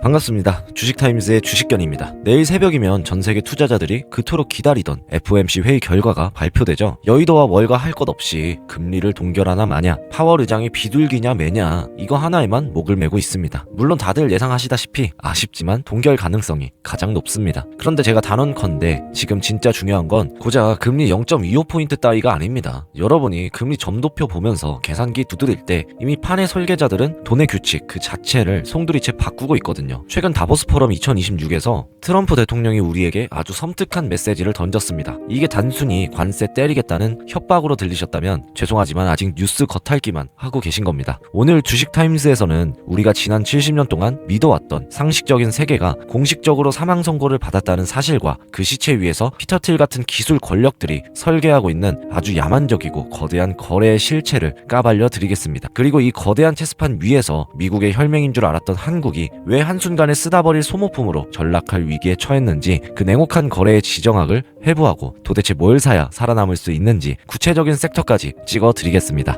반갑습니다. 주식타임즈의 주식견입니다. 내일 새벽이면 전세계 투자자들이 그토록 기다리던 FOMC 회의 결과가 발표되죠. 여의도와 월가 할 것 없이 금리를 동결하나 마냐, 파월 의장이 비둘기냐 매냐, 이거 하나에만 목을 메고 있습니다. 물론 다들 예상하시다시피 아쉽지만 동결 가능성이 가장 높습니다. 그런데 제가 단언컨대 지금 진짜 중요한 건 고작 금리 0.25포인트 따위가 아닙니다. 여러분이 금리 점도표 보면서 계산기 두드릴 때 이미 판의 설계자들은 돈의 규칙 그 자체를 송두리째 바꾸고 있거든요. 최근 다보스 포럼 2026에서 트럼프 대통령이 우리에게 아주 섬뜩한 메시지를 던졌습니다. 이게 단순히 관세 때리겠다는 협박으로 들리셨다면 죄송하지만 아직 뉴스 겉핥기만 하고 계신 겁니다. 오늘 주식타임스에서는 우리가 지난 70년 동안 믿어왔던 상식적인 세계가 공식적으로 사망 선고를 받았다는 사실과 그 시체 위에서 피터 틸 같은 기술 권력들이 설계하고 있는 아주 야만적이고 거대한 거래의 실체를 까발려 드리겠습니다. 그리고 이 거대한 체스판 위에서 미국의 혈맹인 줄 알았던 한국이 왜 한순간에 쓰다 버릴 소모품으로 전락할 위기에 처했는지, 그 냉혹한 거래의 지정학을 회부하고 도대체 뭘 사야 살아남을 수 있는지 구체적인 섹터까지 찍어드리겠습니다.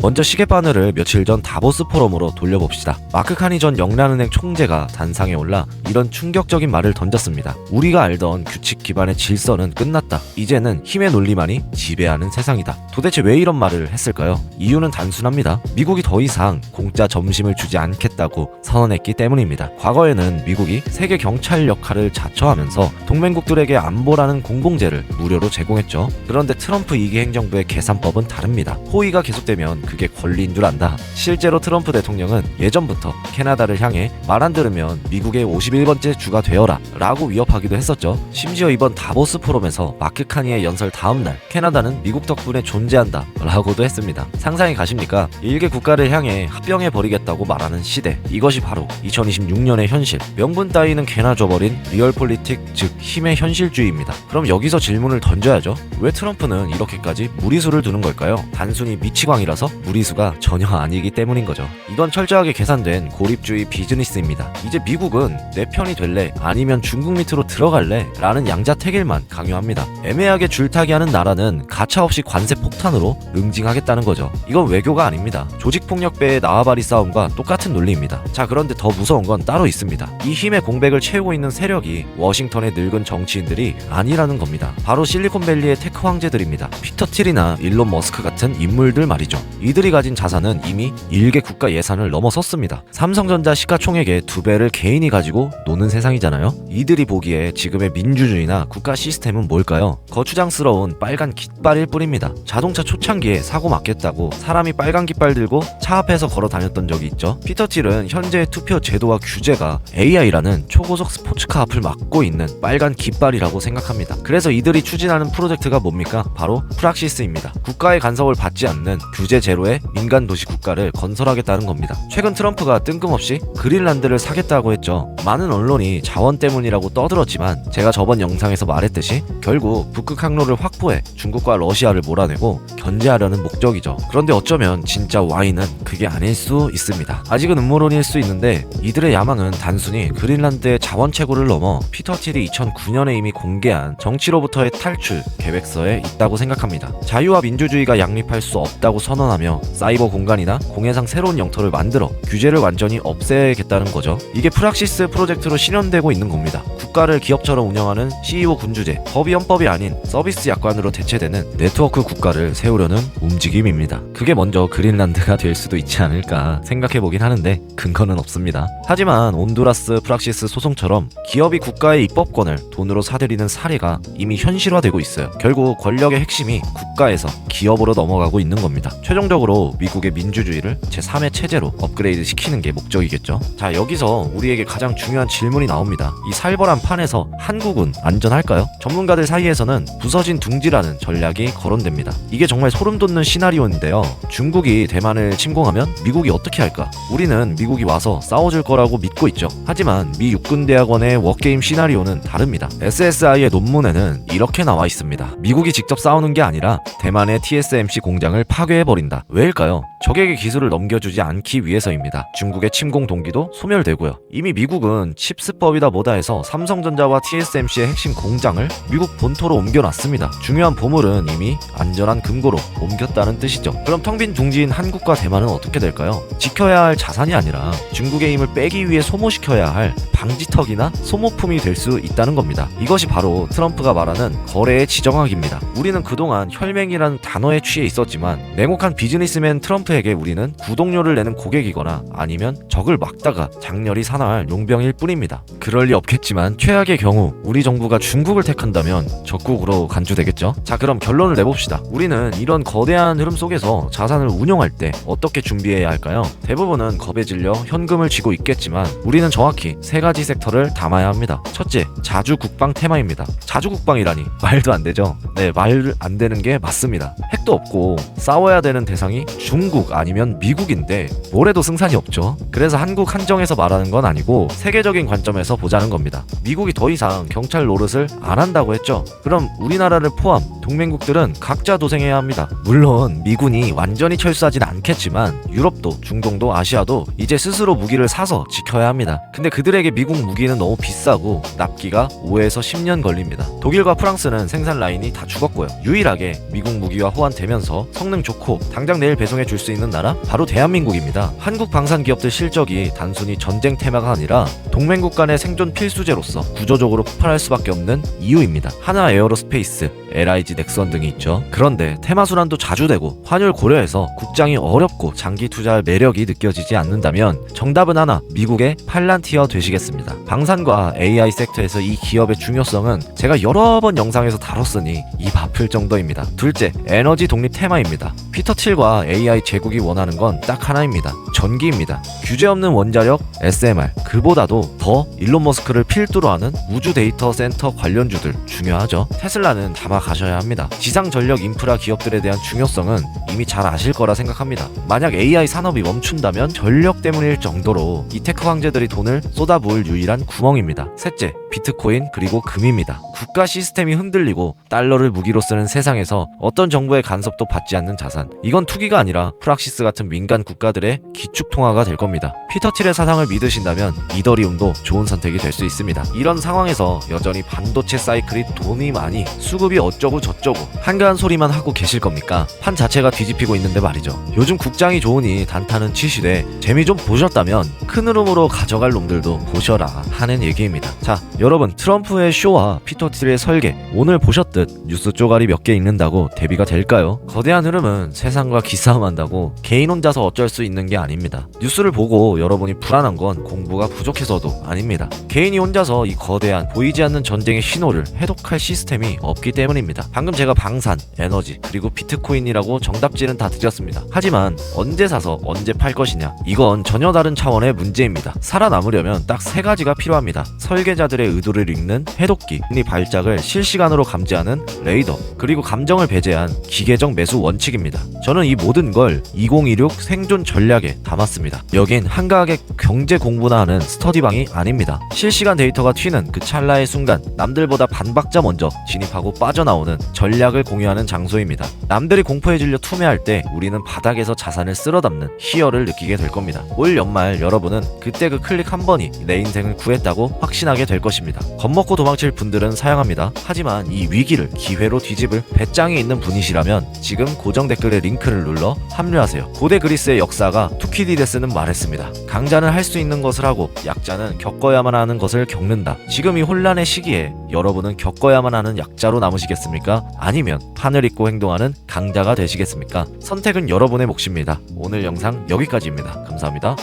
먼저 시계바늘을 며칠 전 다보스 포럼으로 돌려봅시다. 마크 카니 전 영란은행 총재가 단상에 올라 이런 충격적인 말을 던졌습니다. 우리가 알던 규칙 기반의 질서는 끝났다. 이제는 힘의 논리만이 지배하는 세상이다. 도대체 왜 이런 말을 했을까요? 이유는 단순합니다. 미국이 더 이상 공짜 점심을 주지 않겠다고 선언했기 때문입니다. 과거에는 미국이 세계 경찰 역할을 자처하면서 동맹국들에게 안보라는 공공재를 무료로 제공했죠. 그런데 트럼프 2기 행정부의 계산법은 다릅니다. 호의가 계속되면 그게 권리인 줄 안다. 실제로 트럼프 대통령은 예전부터 캐나다를 향해 말 안 들으면 미국의 51번째 주가 되어라 라고 위협하기도 했었죠. 심지어 이번 다보스 포럼에서 마크 카니의 연설 다음날 캐나다는 미국 덕분에 존재한다 라고도 했습니다. 상상이 가십니까? 일개 국가를 향해 합병해버리겠다고 말하는 시대, 이것이 바로 2026년의 현실. 명분 따위는 개나 줘버린 리얼폴리틱, 즉 힘의 현실주의입니다. 그럼 여기서 질문을 던져야죠. 왜 트럼프는 이렇게까지 무리수를 두는 걸까요? 단순히 미치광이라서? 무리수가 전혀 아니기 때문인 거죠. 이건 철저하게 계산된 고립주의 비즈니스입니다. 이제 미국은 내 편이 될래? 아니면 중국 밑으로 들어갈래? 라는 양자택일만 강요합니다. 애매하게 줄타기하는 나라는 가차없이 관세 폭탄으로 응징하겠다는 거죠. 이건 외교가 아닙니다. 조직폭력배의 나와바리 싸움과 똑같은 논리입니다. 자, 그런데 더 무서운 건 따로 있습니다. 이 힘의 공백을 채우고 있는 세력이 워싱턴의 늙은 정치인들이 아니라는 겁니다. 바로 실리콘밸리의 테크 황제들입니다. 피터 틸이나 일론 머스크 같은 인물들 말이죠. 이들이 가진 자산은 이미 일개 국가 예산을 넘어섰습니다. 삼성전자 시가총액의 2배를 개인이 가지고 노는 세상이잖아요. 이들이 보기에 지금의 민주주의나 국가 시스템은 뭘까요? 거추장스러운 빨간 깃발일 뿐입니다. 자동차 초창기에 사고 맞겠다고 사람이 빨간 깃발 들고 차 앞에서 걸어 다녔던 적이 있죠. 피터 틸은 현재의 투표 제도와 규제가 AI라는 초고속 스포츠카 앞을 막고 있는 빨간 깃발이라고 생각합니다. 그래서 이들이 추진하는 프로젝트가 뭡니까? 바로 프락시스입니다. 국가의 간섭을 받지 않는 규제 제로의 민간 도시 국가를 건설하겠다는 겁니다. 최근 트럼프가 뜬금없이 그린란드를 사겠다고 했죠. 많은 언론이 자원 때문이라고 떠들었지만 제가 저번 영상에서 말했듯이 결국 북극 항로를 확보해 중국과 러시아를 몰아내고 견제하려는 목적이죠. 그런데 어쩌면 진짜 Y는 그게 아닐 수 있습니다. 아직은 음모론일 수 있는데 이들의 야망은 단순히 그린란드의 자원 채굴을 넘어 피터 틸이 2009년에 이미 공개한 정치로부터의 탈출 계획서에 있다고 생각합니다. 자유와 민주주의가 양립할 수 없다고 선언하며 사이버 공간이나 공해상 새로운 영토를 만들어 규제를 완전히 없애겠다는 거죠. 이게 프락시스 프로젝트로 실현되고 있는 겁니다. 국가를 기업처럼 운영하는 CEO 군주제, 법이 헌법이 아닌 서비스 약관으로 대체되는 네트워크 국가를 세우려는 움직임입니다. 그게 먼저 그린란드가 될 수도 있지 않을까 생각해보긴 하는데 근거는 없습니다. 하지만 온두라스 프락시스 소송처럼 기업이 국가의 입법권을 돈으로 사들이는 사례가 이미 현실화되고 있어요. 결국 권력의 핵심이 국가에서 기업으로 넘어가고 있는 겁니다. 최종적으로 미국의 민주주의를 제3의 체제로 업그레이드 시키는 게 목적이겠죠. 자, 여기서 우리에게 가장 중요한 질문이 나옵니다. 이 살벌한 판에서 한국은 안전할까요? 전문가들 사이에서는 부서진 둥지라는 전략이 거론됩니다. 이게 정말 소름 돋는 시나리오인데요. 중국이 대만을 침공하면 미국이 어떻게 할까? 우리는 미국이 와서 싸워줄 거라고 믿고 있죠. 하지만 미 육군대학원의 워게임 시나리오는 다릅니다. SSI의 논문에는 이렇게 나와 있습니다. 미국이 직접 싸우는 게 아니라 대만의 TSMC 공장을 파괴해버린다. 왜일까요? 적에게 기술을 넘겨주지 않기 위해서입니다. 중국의 침공 동기도 소멸되고요. 이미 미국은 칩스법이다 뭐다 해서 삼성전자와 TSMC의 핵심 공장을 미국 본토로 옮겨놨습니다. 중요한 보물은 이미 안전한 금고로 옮겼다는 뜻이죠. 그럼 텅 빈 둥지인 한국과 대만은 어떻게 될까요? 지켜야 할 자산이 아니라 중국의 힘을 빼기 위해 소모시켜야 할 방지턱이나 소모품이 될 수 있다는 겁니다. 이것이 바로 트럼프가 말하는 거래의 지정학입니다. 우리는 그동안 혈맹이라는 단어에 취해 있었지만 냉혹한 비즈니스맨 트럼프에게 우리는 구독료를 내는 고객이거나 아니면 적을 막다가 장렬히 사나할 용병일 뿐입니다. 그럴 리 없겠지만 최악의 경우 우리 정부가 중국을 택한다면 적국으로 간주되겠죠. 자, 그럼 결론을 내봅시다. 우리는 이런 거대한 흐름 속에서 자산을 운용할 때 어떻게 준비해야 할까요? 대부분은 겁에 질려 현금을 쥐고 있겠지만 우리는 정확히 세 가지 섹터를 담아야 합니다. 첫째, 자주국방 테마입니다. 자주국방이라니 말도 안 되죠. 네, 말 안 되는 게 맞습니다. 핵도 없고 싸워야 되는 대상이 중국 아니면 미국인데 뭘 해도 승산이 없죠. 그래서 한국 한정에서 말하는 건 아니고 세계적인 관점에서 보자는 겁니다. 미국이 더 이상 경찰 노릇을 안 한다고 했죠. 그럼 우리나라를 포함 동맹국들은 각자 도생해야 합니다. 물론 미군이 완전히 철수하진 않겠지만 유럽도 중동도 아시아도 이제 스스로 무기를 사서 지켜야 합니다. 근데 그들에게 미국 무기는 너무 비싸고 납기가 5에서 10년 걸립니다. 독일과 프랑스는 생산 라인이 다 죽었고요. 유일하게 미국 무기와 호환되면서 성능 좋고 당장 내일 배송해 줄 수 있는 나라 바로 대한민국입니다. 한국 방산 기업들 실적이 단순히 전쟁 테마가 아니라 동맹국 간의 생존 필수제로서 구조적으로 폭발할 수밖에 없는 이유입니다. 하나 에어로스페이스, LIG 넥선 등이 있죠. 그런데 테마 순환도 자주 되고 환율 고려해서 국장이 어렵고 장기 투자할 매력이 느껴지지 않는다면 정답은 하나, 미국의 팔란티어 되시겠습니다. 방산과 AI 섹터에서 이 기업의 중요성은 제가 여러 번 영상에서 다뤘으니 입 아플 정도입니다. 둘째, 에너지 독립 테마입니다. 피터 틸과 AI 제국이 원하는 건 딱 하나입니다. 전기입니다. 규제 없는 원자력, SMR, 그보다도 더 일론 머스크를 필두로 하는 우주 데이터 센터 관련주들 중요하죠. 테슬라는 담아 가셔야 합니다. 지상 전력 인프라 기업들에 대한 중요성은 이미 잘 아실 거라 생각합니다. 만약 AI 산업이 멈춘다면 전력 때문일 정도로 이 테크 황제들이 돈을 쏟아부을 유일한 구멍입니다. 셋째, 비트코인 그리고 금입니다. 국가 시스템이 흔들리고 달러를 무기로 쓰는 세상에서 어떤 정부의 간섭도 받지 않는 자산, 이건 투기가 아니라 프락시스 같은 민간 국가들의 기축 통화가 될 겁니다. 피터 틸의 사상을 믿으신다면 이더리움도 좋은 선택이 될 수 있습니다. 이런 상황에서 여전히 반도체 사이클이 돈이 많이 수급이 어쩌고 저쩌고 한가한 소리만 하고 계실 겁니까? 판 자체가 뒤집히고 있는데 말이죠. 요즘 국장이 좋으니 단타는 치시되 재미 좀 보셨다면 큰 흐름으로 가져갈 놈들도 보셔라 하는 얘기입니다. 자, 여러분, 트럼프의 쇼와 피터 틸의 설계, 오늘 보셨듯 뉴스 쪼가리 몇 개 읽는다고 대비가 될까요? 거대한 흐름은 세상과 기싸움한다고 개인 혼자서 어쩔 수 있는 게 아닙니다. 뉴스를 보고 여러분이 불안한 건 공부가 부족해서도 아닙니다. 개인이 혼자서 이 거대한 보이지 않는 전쟁의 신호를 해독할 시스템이 없기 때문입니다. 방금 제가 방산, 에너지, 그리고 비트코인이라고 정답지는 다 드렸습니다. 하지만 언제 사서 언제 팔 것이냐, 이건 전혀 다른 차원의 문제입니다. 살아남으려면 딱 세 가지가 필요합니다. 설계자들의 의도를 읽는 해독기, 이 발작을 실시간으로 감지하는 레이더, 그리고 감정을 배제한 기계적 매수 원칙입니다. 저는 이 모든 걸 2026 생존 전략에 담았습니다. 여긴 한가하게 경제 공부나 하는 스터디방이 아닙니다. 실시간 데이터가 튀는 그 찰나의 순간 남들보다 반박자 먼저 진입하고 빠져나오는 전략을 공유하는 장소입니다. 남들이 공포에 질려 투매할 때 우리는 바닥에서 자산을 쓸어담는 희열을 느끼게 될 겁니다. 올 연말 여러분은 그때 그 클릭 한 번이 내 인생을 구했다고 확신하게 될 것입니다. 겁먹고 도망칠 분들은 사양합니다. 하지만 이 위기를 기회로 뒤집을 배짱이 있는 분이시라면 지금 고정 댓글에 링크를 눌러 합류하세요. 고대 그리스의 역사가 투키디데스는 말했습니다. 강자는 할 수 있는 것을 하고 약자는 겪어야만 하는 것을 겪는다. 지금 이 혼란의 시기에 여러분은 겪어야만 하는 약자로 남으시겠습니까? 아니면 판을 잇고 행동하는 강자가 되시겠습니까? 선택은 여러분의 몫입니다. 오늘 영상 여기까지입니다. 감사합니다.